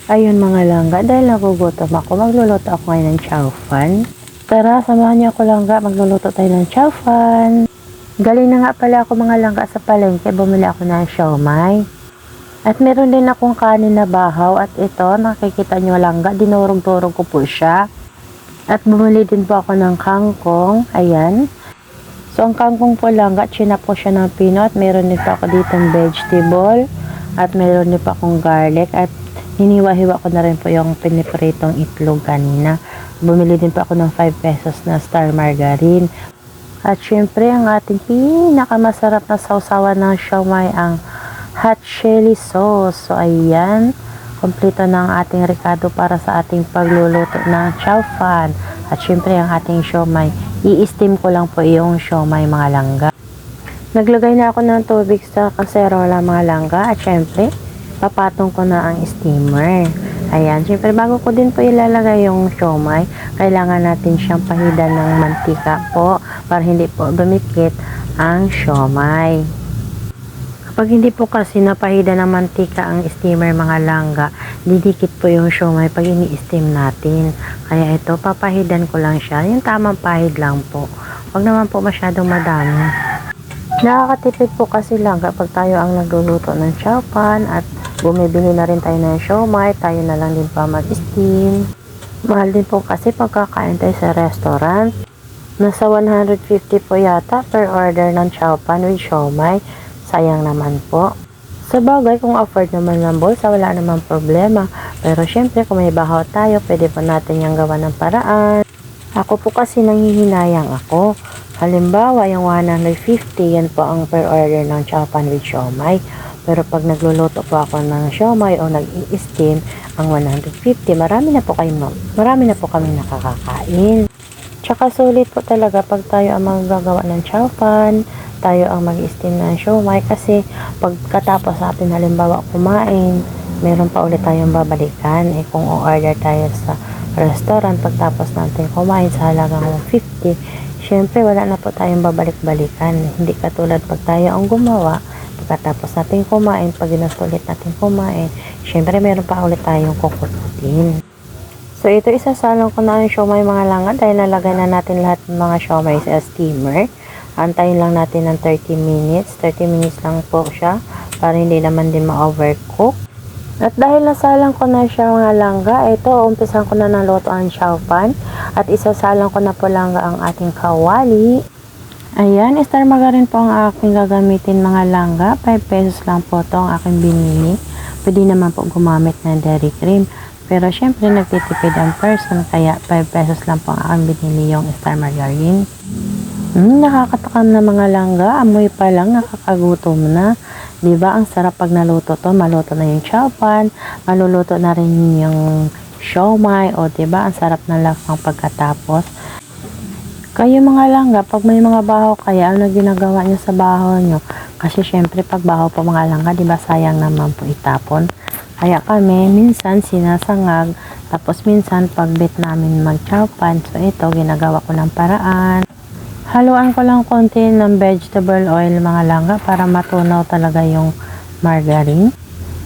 Ayun mga langga, dahil nagugutom ako, magluluto ako ngayon ng chow fan. Tara, samahan niyo ako langga, magluluto tayo ng chow fan. Galing na nga pala ako mga langga sa palengke, bumili ako ng siomai. At meron din akong kanin na bahaw at ito, nakikita niyo langga, dinurog-durog ko po siya. At bumili din po ako ng kangkong, ayan. So ang kangkong po langga, chinap ko siya ng peanut, meron din po ako ditong vegetable. At meron din po akong garlic at hiniwa-hiwa ko na rin po yung pinipritong itlog kanina. Bumili din po ako ng 5 pesos na star margarine. At syempre, ang ating pinakamasarap na sausawan ng siomai ang hot chili sauce. So, ayan. Kompleto na ang ating rekado para sa ating pagluluto ng chow fan. At syempre, ang ating siomai. I-steam ko lang po yung siomai mga langga. Naglagay na ako ng tubig sa kaserola mga langga. At syempre, papatong ko na ang steamer. Ayan, syempre bago ko din po ilalagay yung siomai, kailangan natin siyang pahidan ng mantika po para hindi po dumikit ang siomai. Kapag hindi po kasi napahida ng mantika ang steamer mga langga, didikit po yung siomai pag ini-steam natin. Kaya ito, papahidan ko lang siya. Yung tamang pahid lang po. Huwag naman po masyadong madami. Nakakatipid po kasi lang kapag tayo ang nagluluto ng chow fan at bumibili na rin tayo ng siomai, tayo na lang din pa mag-steam. Mahal din po kasi pagkakain tayo sa restaurant. Nasa 150 po yata per order ng chow fan with siomai. Sayang naman po. Sa bagay, kung afford naman ng bulsa, wala naman problema. Pero syempre, kung may bahaw tayo, pwede po natin yung gawa ng paraan. Ako po kasi nanghihinayang ako. Halimbawa, yung 150, yan po ang per order ng chow fan with siomai. Pero pag nagluluto po ako ng siomai o nag-i-steam, ang 150, marami na po kami nakakakain. Tsaka sulit po talaga pag tayo ang magagawa ng chow fan, tayo ang mag-steam ng siomai kasi pagkatapos natin halimbawa kumain, meron pa ulit tayong babalikan. Kung o-order tayo sa restaurant, pagtapos natin kumain sa halagang 150, syempre wala na po tayong babalik-balikan. Hindi katulad pag tayo ang gumawa, pagkatapos natin kumain, pag ginustulit natin kumain, syempre meron pa ulit tayong kukutin. So ito, isasalang ko na ang siomai mga langga dahil nalagay na natin lahat ng mga siomai sa steamer. Antayin lang natin ng 30 minutes. 30 minutes lang po siya para hindi naman din ma-overcook. At dahil nasalang ko na siya mga langga, ito, umpisan ko na ng luto ang chow fan. At isasalang ko na po langga ang ating kawali. Ayan, star margarine po ang aking gagamitin mga langga. 5 pesos lang po ito ang aking binili. Pwede naman po gumamit ng dairy cream. Pero syempre nagtitipid ang person, kaya 5 pesos lang po ang aking binili yung star margarine. Nakakatakam na mga langga, amoy pa lang nakakagutom na. Diba, ang sarap pag naluto to, maluto na yung chow fan, maluluto na rin yung siomai, o diba, ang sarap na lasang pagkatapos. Kayo mga langga, pag may mga bahaw kaya, ano ginagawa nyo sa bahaw nyo? Kasi syempre pag bahaw po mga langga, diba sayang naman po itapon. Kaya kami, minsan sinasangag, tapos minsan pagbit namin mag chow fan, so ito, ginagawa ko ng paraan. Haluan ko lang konti ng vegetable oil mga langga para matunaw talaga yung margarine.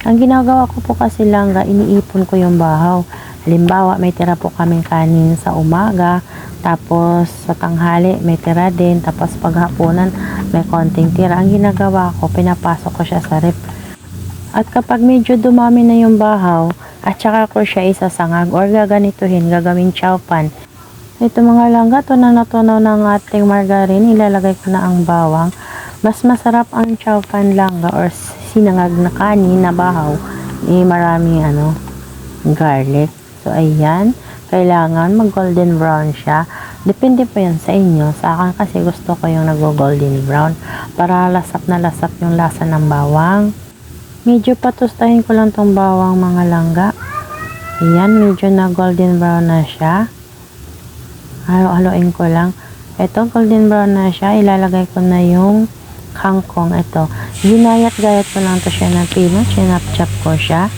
Ang ginagawa ko po kasi langga, iniipon ko yung bahaw. Halimbawa, may tira po kaming kanin sa umaga, tapos sa tanghali may tira din, tapos paghapunan may konting tira. Ang ginagawa ko, pinapasok ko siya sa ref. At kapag medyo dumami na yung bahaw, at saka ko siya isasangag or gaganituhin, gagawin chow fan. Ito mga langga, tunaw na tunaw ng ating margarine, ilalagay ko na ang bawang. Mas masarap ang chow fan langga or sinangag na kanin na bahaw, maraming garlic. So ayan, kailangan mag golden brown siya. Depende po yan sa inyo. Sa akin kasi gusto ko yung nag-golden brown para lasap na lasap yung lasa ng bawang. Medyo patustahin ko lang tong bawang mga langga. Ayan, medyo na golden brown na siya. Halo-haloin ko lang. Ito, golden brown na siya. Ilalagay ko na yung kangkong. Ito, ginayat-gayat ko lang to siya ng peanut. Chinap-chop ko siya.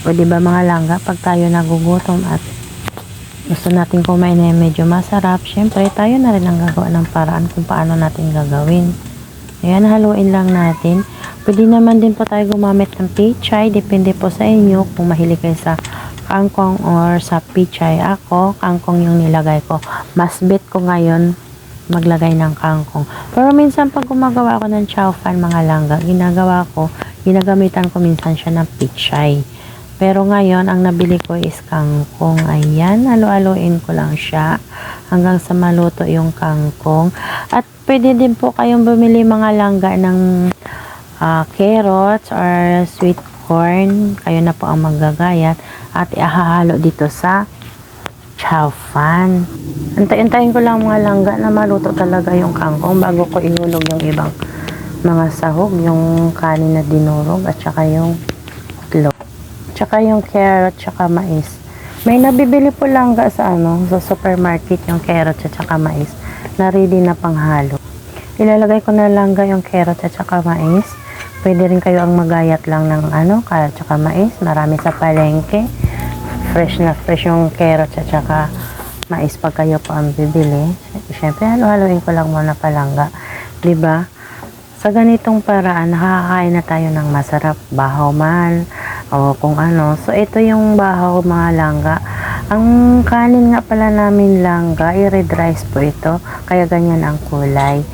O diba mga langga, pag tayo nagugutom at gusto natin kumain na medyo masarap, syempre tayo na rin ang gagawa ng paraan kung paano natin gagawin. Ayan, haluin lang natin. Pwede naman din po tayo gumamit ng pechay. Depende po sa inyo kung mahilig kayo sa kangkong or sa pichay. Ako, kangkong yung nilagay ko. Mas bet ko ngayon maglagay ng kangkong. Pero minsan pag gumagawa ako ng chow fan mga langga, ginagamitan ko minsan siya ng pichay. Pero ngayon, ang nabili ko is kangkong. Ayan, halo-haloin ko lang siya hanggang sa maluto yung kangkong. At pwede din po kayong bumili mga langga ng carrots or sweet corn. Kayo na po ang maggagayat at ihahalo dito sa chow fan. Antayin ko lang mga langga na maluto talaga yung kangkong bago ko ihulog yung ibang mga sahog, yung kanin na dinurog at saka yung itlog. Tsaka yung carrot, tsaka mais. May nabibili po langga sa sa supermarket yung carrot at saka mais na ready na panghalo. Ilalagay ko na langga yung carrot at saka mais. Pwede rin kayo ang magayat lang ng carrot at saka mais. Marami sa palengke. Fresh na fresh yung carrot at saka mais pag kayo po ang bibili. Siyempre, halo-haloin ko lang muna palangga. Diba? Sa ganitong paraan, nakakain na tayo ng masarap. Bahaw man o kung ano. So, ito yung bahaw mga langga. Ang kanin nga pala namin langga, i-red rice po ito. Kaya ganyan ang kulay.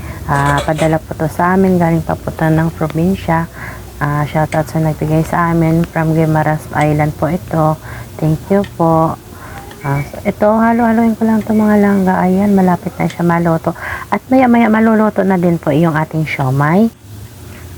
Padala po to sa amin, galing pa po to ng probinsya. Shoutout sa nagbigay sa amin from Guimaras Island po ito. Thank you po. So ito, halo-haloin ko lang ito mga langga. Ayan, malapit na siya maluto. At maya-maya maluluto na din po yung ating siomay.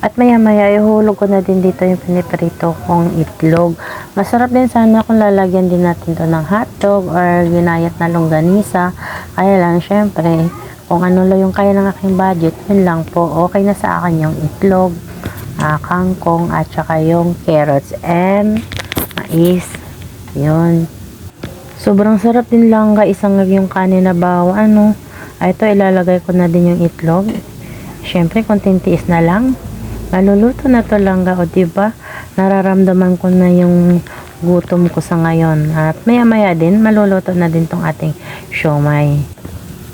At maya-maya ihulog ko na din dito yung piniprito kong itlog. Masarap din sana kung lalagyan din natin to ng hotdog or ginayat na longganisa. Kaya lang, syempre, kung ano lang yung kaya ng aking budget, yun lang po. Okay na sa akin yung itlog, kangkong, at saka yung carrots and mais. Yun. Sobrang sarap din langga. Isang yung kanin na bawa. Ito, ilalagay ko na din yung itlog. Siyempre, konting tiis na lang. Maluluto na to langga. O diba? Nararamdaman ko na yung gutom ko sa ngayon. At maya-maya din, maluluto na din tong ating siomay.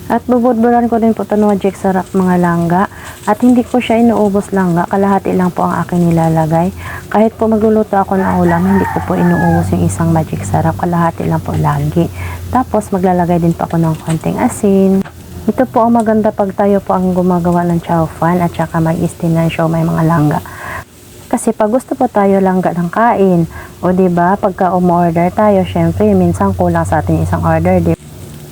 At bubudburan ko din po ito ng magic sarap mga langga. At hindi ko siya inuubos langga. Kalahati lang po ang aking nilalagay. Kahit po magluluto ako ng ulam, hindi ko po inuubos yung isang magic sarap. Kalahati lang po lagi. Tapos maglalagay din po ako ng konting asin. Ito po ang maganda pag tayo po ang gumagawa ng chow fan at saka mag-istin ng siomay mga langga. Kasi pag gusto po tayo langga ng kain, o diba, pagka umorder tayo, syempre, minsan kulang sa atin isang order, diba?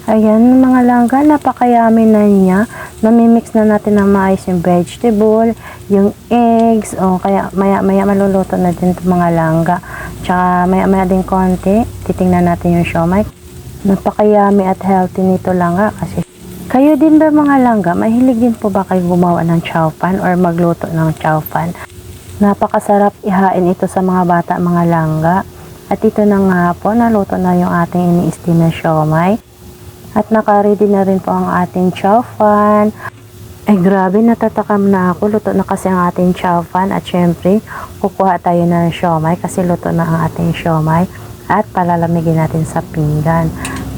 Ayan mga langga, napakayami na niya. Namimix na natin ng maayos yung vegetable, yung eggs, o kaya maya-maya maluluto na din itong mga langga. Tsaka maya-maya din konti, titingnan natin yung siomay. Napakayami at healthy nito langga kasi. Kayo din ba mga langga, mahilig din po ba kayo gumawa ng chow fan or magluto ng chow fan? Napakasarap ihain ito sa mga bata mga langga. At ito na nga po, naluto na yung ating ini-steam na siomay. At naka-ready na rin po ang ating chow fan. Ay grabe, natatakam na ako. Luto na kasi ang ating chow fan. At syempre, kukuha tayo ng siomay kasi luto na ang ating siomay. At palalamigin natin sa pinggan.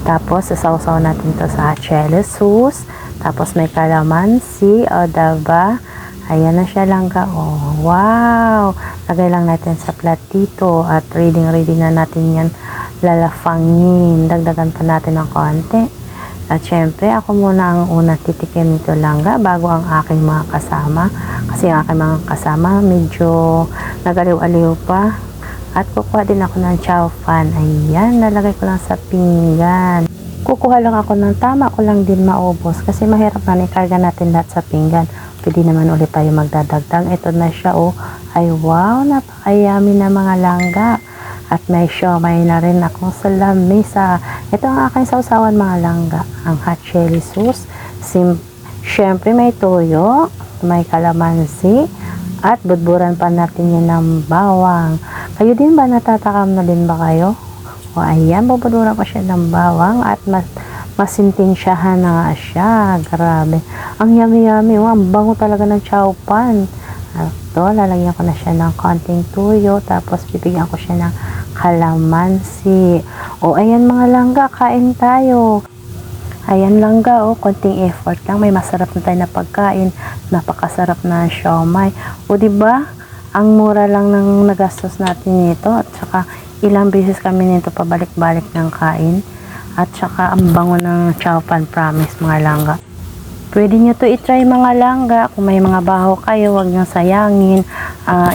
Tapos, sasawsaw natin to sa chili sauce. Tapos may calamansi. O diba? Ayan na siya langga. Oh, wow! Lagay lang natin sa platito. At ready na natin yan lalafangin. Dagdagan pa natin ng konti. At syempre, ako muna ang una titikim nito langga bago ang aking mga kasama. Kasi ang aking mga kasama medyo nagaliw-aliw pa. At kukuha din ako ng chow fan. Ayan, nalagay ko lang sa pinggan. Kukuha lang ako ng tama ko lang din maubos. Kasi mahirap na ikarga natin lahat sa pinggan. Pwede naman ulit tayo magdadagdag. Ito na siya oh. Ay wow, napakayami na mga langga. At may siomay na rin akong sa lamesa. Ito ang aking sausawan mga langga. Ang hot chili sauce. Siyempre may toyo, may kalamansi, at budburan pa natin yan ng bawang. Kayo din ba, natatakam na din ba kayo? O ayan, bubudburan ko siya ng bawang at masintensyahan na nga siya. Grabe. Ang yummy-yummy. Ang bango talaga ng chow pan. Ito, lalagyan ko na siya ng konting tuyo. Tapos, bibigyan ko siya ng kalamansi. O, ayan mga langga, kain tayo. Ayan langga, o, konting effort lang. May masarap na tayo na pagkain. Napakasarap na siomay. O, diba? Ang mura lang ng nagastos natin nito. At saka, Ilang beses kami nito pabalik-balik ng kain. At saka ang bango ng chow fan, promise mga langga. Pwede nyo to i-try mga langga. Kung may mga baho kayo, huwag nyo sayangin.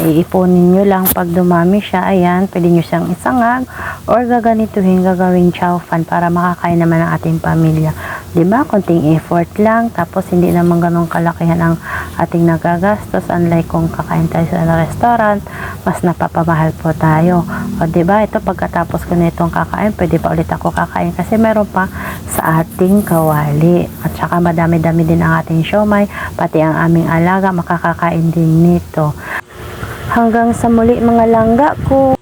Iipunin nyo lang pag dumami siya. Ayan, pwede nyo siyang isangag or gaganituhin, gagawing chow fan para makakain naman ng ating pamilya. Diba? Konting effort lang. Tapos hindi naman ganun kalakihan ang ating nagagastos. Unlike kung kakain tayo sa restaurant, mas napapamahal po tayo. O diba? Ito pagkatapos ko na itong kakain, pwede pa ulit ako kakain kasi meron pa sa ating kawali. At saka madami-dami din ang ating siomai, pati ang aming alaga makakakain din nito. Hanggang sa muli mga langga ko.